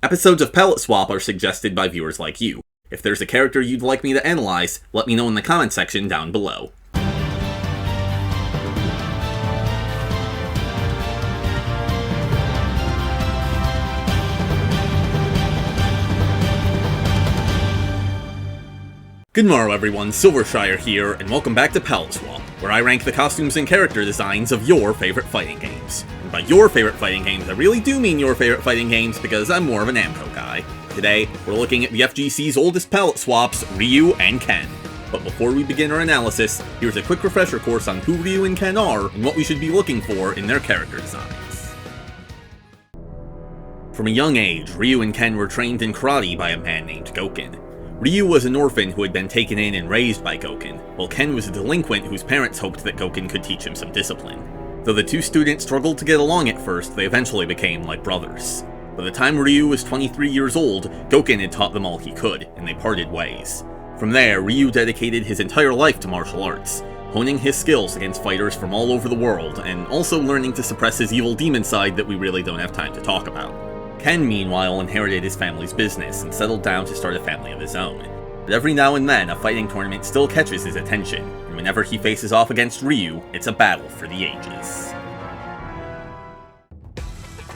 Episodes of Palette Swap are suggested by viewers like you. If there's a character you'd like me to analyze, let me know in the comment section down below. Good morrow everyone, Silvershire here, and welcome back to Palette Swap, where I rank the costumes and character designs of your favorite fighting games. And by your favorite fighting games, I really do mean your favorite fighting games because I'm more of an Namco guy. Today, we're looking at the FGC's oldest palette swaps, Ryu and Ken. But before we begin our analysis, here's a quick refresher course on who Ryu and Ken are and what we should be looking for in their character designs. From a young age, Ryu and Ken were trained in karate by a man named Gouken. Ryu was an orphan who had been taken in and raised by Gouken, while Ken was a delinquent whose parents hoped that Gouken could teach him some discipline. Though the two students struggled to get along at first, they eventually became like brothers. By the time Ryu was 23 years old, Gouken had taught them all he could, and they parted ways. From there, Ryu dedicated his entire life to martial arts, honing his skills against fighters from all over the world, and also learning to suppress his evil demon side that we really don't have time to talk about. Ken, meanwhile, inherited his family's business and settled down to start a family of his own. But every now and then, a fighting tournament still catches his attention, and whenever he faces off against Ryu, it's a battle for the ages.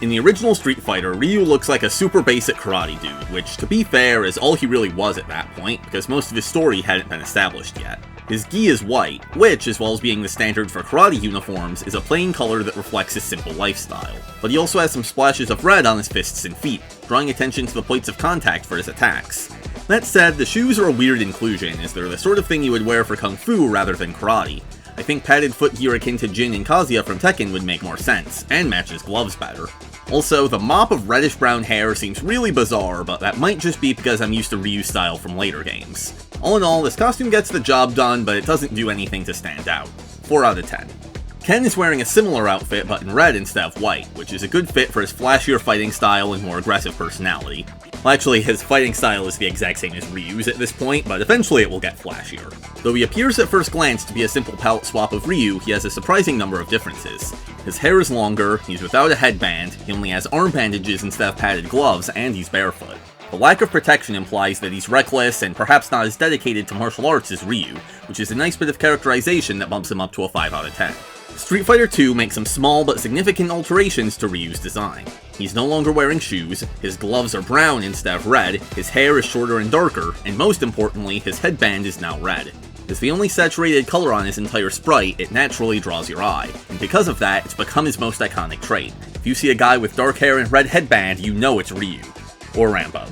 In the original Street Fighter, Ryu looks like a super basic karate dude, which, to be fair, is all he really was at that point, because most of his story hadn't been established yet. His gi is white, which, as well as being the standard for karate uniforms, is a plain color that reflects his simple lifestyle. But he also has some splashes of red on his fists and feet, drawing attention to the points of contact for his attacks. That said, the shoes are a weird inclusion, as they're the sort of thing you would wear for kung fu rather than karate. I think padded foot gear akin to Jin and Kazuya from Tekken would make more sense, and match his gloves better. Also, the mop of reddish-brown hair seems really bizarre, but that might just be because I'm used to Ryu's style from later games. All in all, this costume gets the job done, but it doesn't do anything to stand out. 4 out of 10. Ken is wearing a similar outfit, but in red instead of white, which is a good fit for his flashier fighting style and more aggressive personality. Well, actually, his fighting style is the exact same as Ryu's at this point, but eventually it will get flashier. Though he appears at first glance to be a simple palette swap of Ryu, he has a surprising number of differences. His hair is longer, he's without a headband, he only has arm bandages instead of padded gloves, and he's barefoot. The lack of protection implies that he's reckless and perhaps not as dedicated to martial arts as Ryu, which is a nice bit of characterization that bumps him up to a 5 out of 10. Street Fighter II makes some small but significant alterations to Ryu's design. He's no longer wearing shoes, his gloves are brown instead of red, his hair is shorter and darker, and most importantly, his headband is now red. As the only saturated color on his entire sprite, it naturally draws your eye, and because of that, it's become his most iconic trait. If you see a guy with dark hair and red headband, you know it's Ryu. Or Rambo.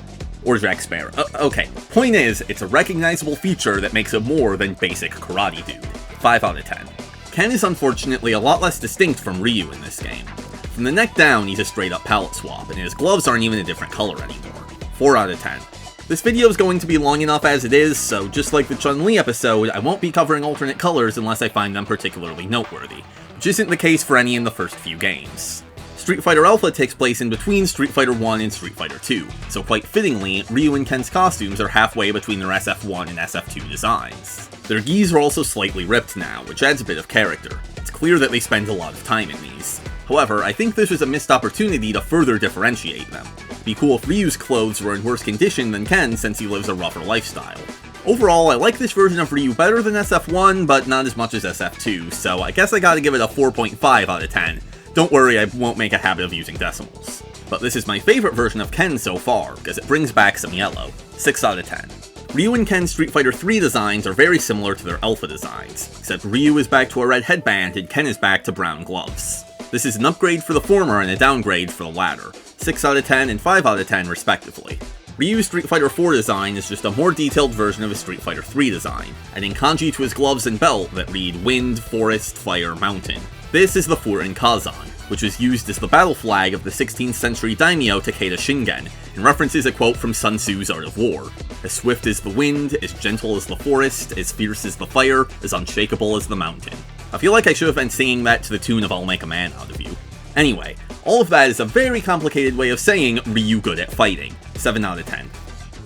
Or Jack Sparrow. Okay, point is, it's a recognizable feature that makes him more than basic karate dude. 5 out of 10. Ken is unfortunately a lot less distinct from Ryu in this game. From the neck down, he's a straight up palette swap, and his gloves aren't even a different color anymore. 4 out of 10. This video is going to be long enough as it is, so just like the Chun-Li episode, I won't be covering alternate colors unless I find them particularly noteworthy, which isn't the case for any in the first few games. Street Fighter Alpha takes place in between Street Fighter 1 and Street Fighter 2, so quite fittingly, Ryu and Ken's costumes are halfway between their SF1 and SF2 designs. Their gis are also slightly ripped now, which adds a bit of character. It's clear that they spend a lot of time in these. However, I think this was a missed opportunity to further differentiate them. It'd be cool if Ryu's clothes were in worse condition than Ken's since he lives a rougher lifestyle. Overall, I like this version of Ryu better than SF1, but not as much as SF2, so I guess I gotta give it a 4.5 out of 10. Don't worry, I won't make a habit of using decimals. But this is my favorite version of Ken so far, because it brings back some yellow. 6 out of 10. Ryu and Ken's Street Fighter 3 designs are very similar to their Alpha designs, except Ryu is back to a red headband and Ken is back to brown gloves. This is an upgrade for the former and a downgrade for the latter. 6 out of 10 and 5 out of 10 respectively. Ryu's Street Fighter 4 design is just a more detailed version of his Street Fighter 3 design, adding kanji to his gloves and belt that read Wind, Forest, Fire, Mountain. This is the Furin Kazan, which was used as the battle flag of the 16th century daimyo Takeda Shingen, and references a quote from Sun Tzu's Art of War. As swift as the wind, as gentle as the forest, as fierce as the fire, as unshakable as the mountain. I feel like I should have been singing that to the tune of I'll Make a Man Out of You. Anyway, all of that is a very complicated way of saying Ryu good at fighting. 7 out of 10.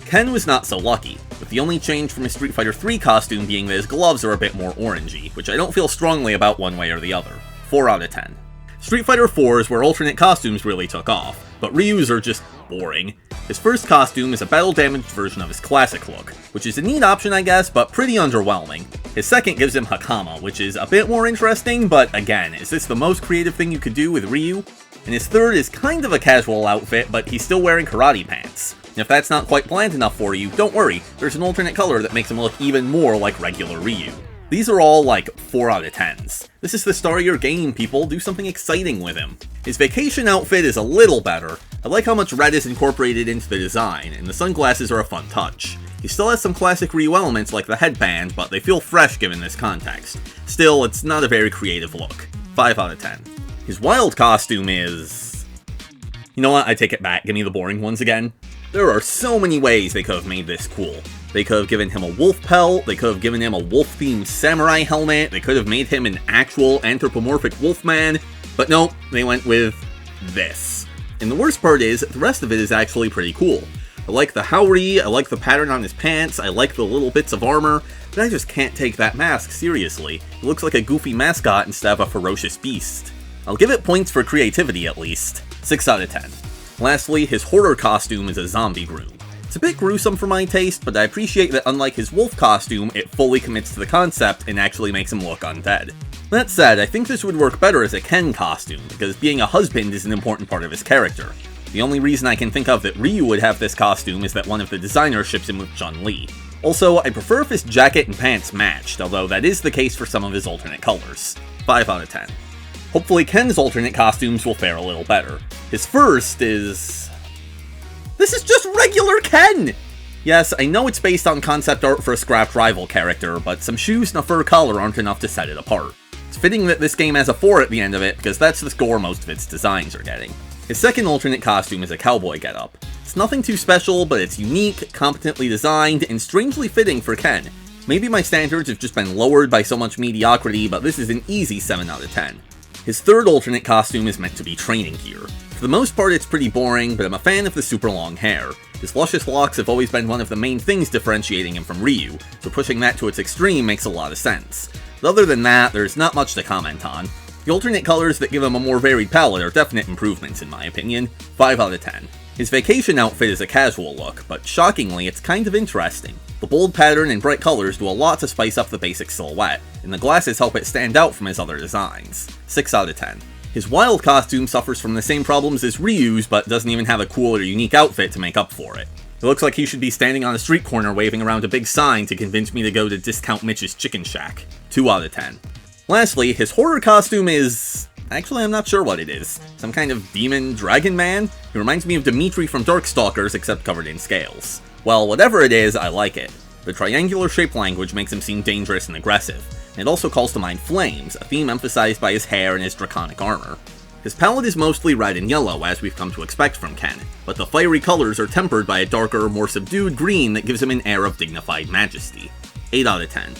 Ken was not so lucky, with the only change from his Street Fighter 3 costume being that his gloves are a bit more orangey, which I don't feel strongly about one way or the other. 4 out of 10. Street Fighter 4 is where alternate costumes really took off, but Ryu's are just boring. His first costume is a battle-damaged version of his classic look, which is a neat option I guess, but pretty underwhelming. His second gives him Hakama, which is a bit more interesting, but again, is this the most creative thing you could do with Ryu? And his third is kind of a casual outfit, but he's still wearing karate pants. And if that's not quite bland enough for you, don't worry, there's an alternate color that makes him look even more like regular Ryu. These are all like 4 out of 10s. This is the star of your game, people, do something exciting with him. His vacation outfit is a little better. I like how much red is incorporated into the design, and the sunglasses are a fun touch. He still has some classic Ryu elements like the headband, but they feel fresh given this context. Still, it's not a very creative look. 5 out of 10. His wild costume is... You know what, I take it back, give me the boring ones again. There are so many ways they could have made this cool. They could have given him a wolf pelt, they could have given him a wolf-themed samurai helmet, they could have made him an actual anthropomorphic wolfman, but nope, they went with this. And the worst part is, the rest of it is actually pretty cool. I like the haori, I like the pattern on his pants, I like the little bits of armor, but I just can't take that mask seriously. It looks like a goofy mascot instead of a ferocious beast. I'll give it points for creativity at least. 6 out of 10. Lastly, his horror costume is a zombie groom. It's a bit gruesome for my taste, but I appreciate that unlike his wolf costume, it fully commits to the concept and actually makes him look undead. That said, I think this would work better as a Ken costume, because being a husband is an important part of his character. The only reason I can think of that Ryu would have this costume is that one of the designers ships him with Chun-Li. Also, I prefer if his jacket and pants matched, although that is the case for some of his alternate colors. 5 out of 10. Hopefully Ken's alternate costumes will fare a little better. His first is... This is just regular Ken! Yes, I know it's based on concept art for a scrapped rival character, but some shoes and a fur collar aren't enough to set it apart. It's fitting that this game has a 4 at the end of it, because that's the score most of its designs are getting. His second alternate costume is a cowboy getup. It's nothing too special, but it's unique, competently designed, and strangely fitting for Ken. Maybe my standards have just been lowered by so much mediocrity, but this is an easy 7 out of 10. His third alternate costume is meant to be training gear. For the most part it's pretty boring, but I'm a fan of the super long hair. His luscious locks have always been one of the main things differentiating him from Ryu, so pushing that to its extreme makes a lot of sense. But other than that, there's not much to comment on. The alternate colors that give him a more varied palette are definite improvements in my opinion. 5 out of 10. His vacation outfit is a casual look, but shockingly it's kind of interesting. The bold pattern and bright colors do a lot to spice up the basic silhouette, and the glasses help it stand out from his other designs. 6 out of 10. His wild costume suffers from the same problems as Ryu's, but doesn't even have a cool or unique outfit to make up for it. It looks like he should be standing on a street corner waving around a big sign to convince me to go to Discount Mitch's Chicken Shack. 2 out of 10. Lastly, his horror costume is... Actually, I'm not sure what it is. Some kind of demon dragon man? He reminds me of Dimitri from Darkstalkers, except covered in scales. Well, whatever it is, I like it. The triangular shape language makes him seem dangerous and aggressive, and it also calls to mind flames, a theme emphasized by his hair and his draconic armor. His palette is mostly red and yellow, as we've come to expect from Ken, but the fiery colors are tempered by a darker, more subdued green that gives him an air of dignified majesty. 8 out of 10.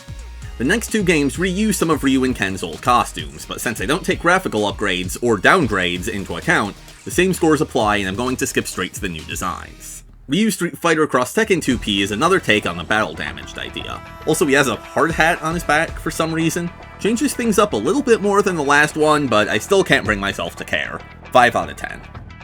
The next two games reuse some of Ryu and Ken's old costumes, but since I don't take graphical upgrades or downgrades into account, the same scores apply and I'm going to skip straight to the new designs. Ryu Street Fighter Cross Tekken 2P is another take on the battle damaged idea. Also, he has a hard hat on his back for some reason. Changes things up a little bit more than the last one, but I still can't bring myself to care. 5 out of 10.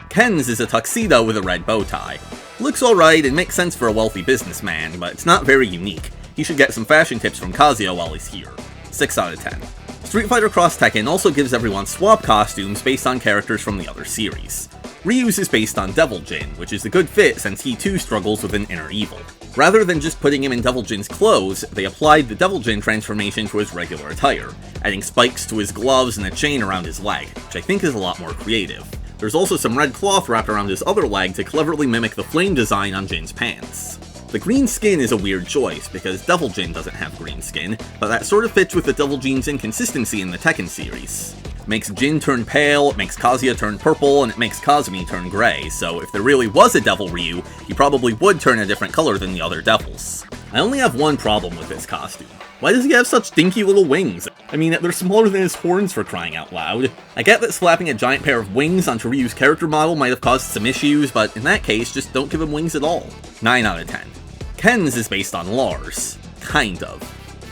Ken's is a tuxedo with a red bow tie. Looks alright and makes sense for a wealthy businessman, but it's not very unique. He should get some fashion tips from Kazuya while he's here. 6 out of 10. Street Fighter Cross Tekken also gives everyone swap costumes based on characters from the other series. Ryu's is based on Devil Jin, which is a good fit since he too struggles with an inner evil. Rather than just putting him in Devil Jin's clothes, they applied the Devil Jin transformation to his regular attire, adding spikes to his gloves and a chain around his leg, which I think is a lot more creative. There's also some red cloth wrapped around his other leg to cleverly mimic the flame design on Jin's pants. The green skin is a weird choice, because Devil Jin doesn't have green skin, but that sort of fits with the Devil Jin's inconsistency in the Tekken series. It makes Jin turn pale, it makes Kazuya turn purple, and it makes Kazumi turn gray, so if there really was a Devil Ryu, he probably would turn a different color than the other devils. I only have one problem with this costume. Why does he have such dinky little wings? I mean, they're smaller than his horns for crying out loud. I get that slapping a giant pair of wings onto Ryu's character model might have caused some issues, but in that case, just don't give him wings at all. 9 out of 10. Ken's is based on Lars. Kind of.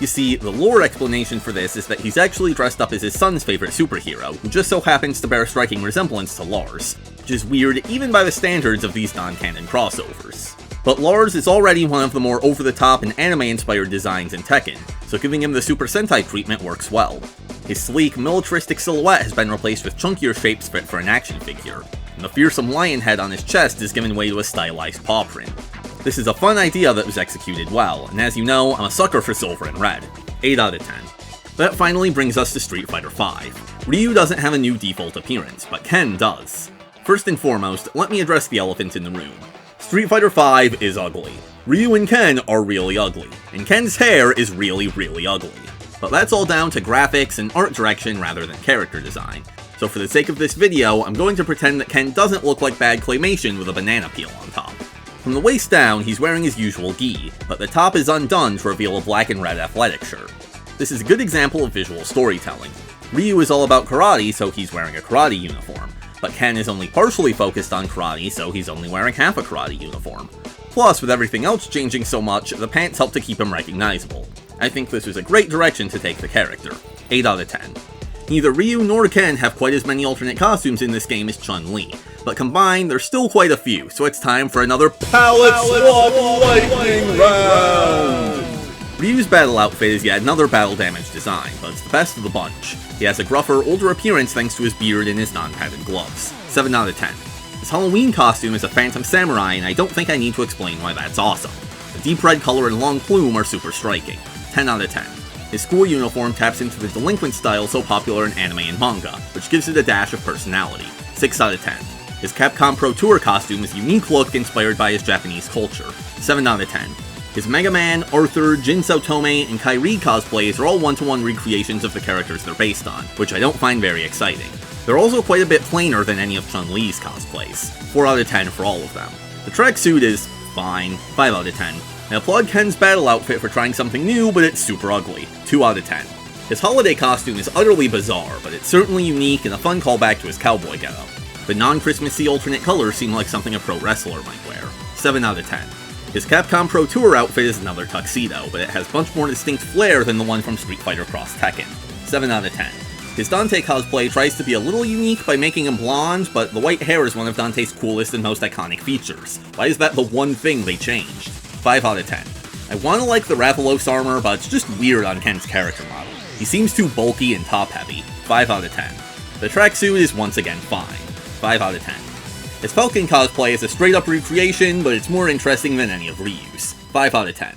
You see, the lore explanation for this is that he's actually dressed up as his son's favorite superhero, who just so happens to bear a striking resemblance to Lars. which is weird even by the standards of these non-canon crossovers. But Lars is already one of the more over-the-top and anime-inspired designs in Tekken, so giving him the Super Sentai treatment works well. His sleek, militaristic silhouette has been replaced with chunkier shapes fit for an action figure, and the fearsome lion head on his chest is given way to a stylized paw print. This is a fun idea that was executed well, and as you know, I'm a sucker for silver and red. 8 out of 10. That finally brings us to Street Fighter V. Ryu doesn't have a new default appearance, but Ken does. First and foremost, let me address the elephant in the room. Street Fighter V is ugly. Ryu and Ken are really ugly, and Ken's hair is really, really ugly. But that's all down to graphics and art direction rather than character design. So for the sake of this video, I'm going to pretend that Ken doesn't look like bad claymation with a banana peel on top. From the waist down, he's wearing his usual gi, but the top is undone to reveal a black and red athletic shirt. This is a good example of visual storytelling. Ryu is all about karate, so he's wearing a karate uniform, but Ken is only partially focused on karate, so he's only wearing half a karate uniform. Plus, with everything else changing so much, the pants help to keep him recognizable. I think this was a great direction to take the character. 8 out of 10. Neither Ryu nor Ken have quite as many alternate costumes in this game as Chun-Li, but combined, there's still quite a few, so it's time for another Palette Swap Lightning Round! Ryu's battle outfit is yet another battle damage design, but it's the best of the bunch. He has a gruffer, older appearance thanks to his beard and his non-padded gloves. 7 out of 10. His Halloween costume is a Phantom Samurai, and I don't think I need to explain why that's awesome. The deep red color and long plume are super striking. 10 out of 10. His school uniform taps into the delinquent style so popular in anime and manga, which gives it a dash of personality. 6 out of 10. His Capcom Pro Tour costume is a unique look inspired by his Japanese culture. 7 out of 10. His Mega Man, Arthur, Jin Saotome, and Kairi cosplays are all one-to-one recreations of the characters they're based on, which I don't find very exciting. They're also quite a bit plainer than any of Chun-Li's cosplays. 4 out of 10 for all of them. The tracksuit is fine. 5 out of 10. I applaud Ken's battle outfit for trying something new, but it's super ugly. 2 out of 10. His holiday costume is utterly bizarre, but it's certainly unique and a fun callback to his cowboy getup. The non-Christmassy alternate colors seem like something a pro wrestler might wear. 7 out of 10. His Capcom Pro Tour outfit is another tuxedo, but it has much more distinct flair than the one from Street Fighter Cross Tekken. 7 out of 10. His Dante cosplay tries to be a little unique by making him blonde, but the white hair is one of Dante's coolest and most iconic features. Why is that the one thing they changed? 5 out of 10. I wanna like the Rathalos armor, but it's just weird on Ken's character model. He seems too bulky and top-heavy. 5 out of 10. The tracksuit is once again fine. 5 out of 10. His Falcon cosplay is a straight-up recreation, but it's more interesting than any of Ryu's. 5 out of 10.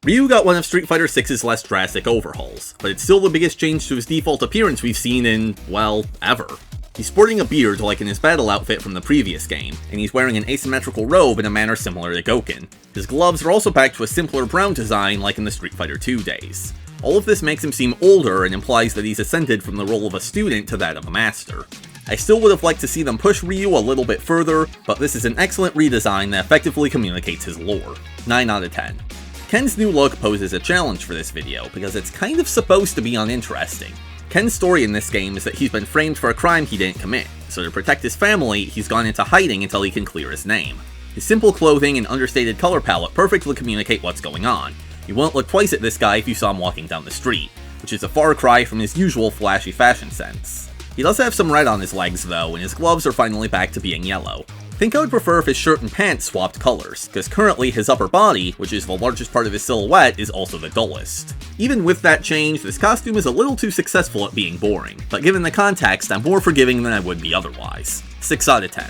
Ryu got one of Street Fighter VI's less drastic overhauls, but it's still the biggest change to his default appearance we've seen in, well, ever. He's sporting a beard like in his battle outfit from the previous game, and he's wearing an asymmetrical robe in a manner similar to Gouken. His gloves are also back to a simpler brown design like in the Street Fighter II days. All of this makes him seem older and implies that he's ascended from the role of a student to that of a master. I still would have liked to see them push Ryu a little bit further, but this is an excellent redesign that effectively communicates his lore. 9 out of 10. Ken's new look poses a challenge for this video, because it's kind of supposed to be uninteresting. Ken's story in this game is that he's been framed for a crime he didn't commit, so to protect his family, he's gone into hiding until he can clear his name. His simple clothing and understated color palette perfectly communicate what's going on. You won't look twice at this guy if you saw him walking down the street, which is a far cry from his usual flashy fashion sense. He does have some red on his legs though, and his gloves are finally back to being yellow. I think I would prefer if his shirt and pants swapped colors, because currently his upper body, which is the largest part of his silhouette, is also the dullest. Even with that change, this costume is a little too successful at being boring, but given the context, I'm more forgiving than I would be otherwise. 6 out of 10.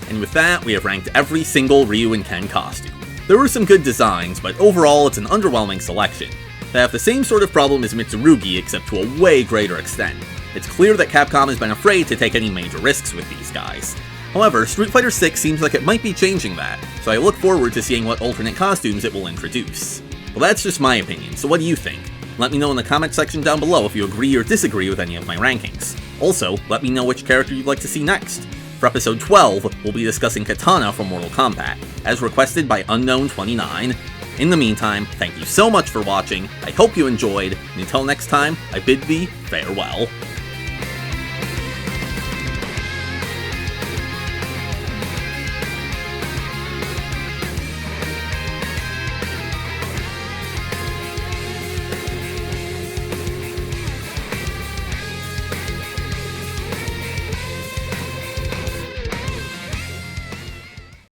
And with that, we have ranked every single Ryu and Ken costume. There were some good designs, but overall it's an underwhelming selection. They have the same sort of problem as Mitsurugi, except to a way greater extent. It's clear that Capcom has been afraid to take any major risks with these guys. However, Street Fighter VI seems like it might be changing that, so I look forward to seeing what alternate costumes it will introduce. Well, that's just my opinion, so what do you think? Let me know in the comment section down below if you agree or disagree with any of my rankings. Also, let me know which character you'd like to see next. For episode 12, we'll be discussing Katana from Mortal Kombat, as requested by Unknown29. In the meantime, thank you so much for watching, I hope you enjoyed, and until next time, I bid thee farewell.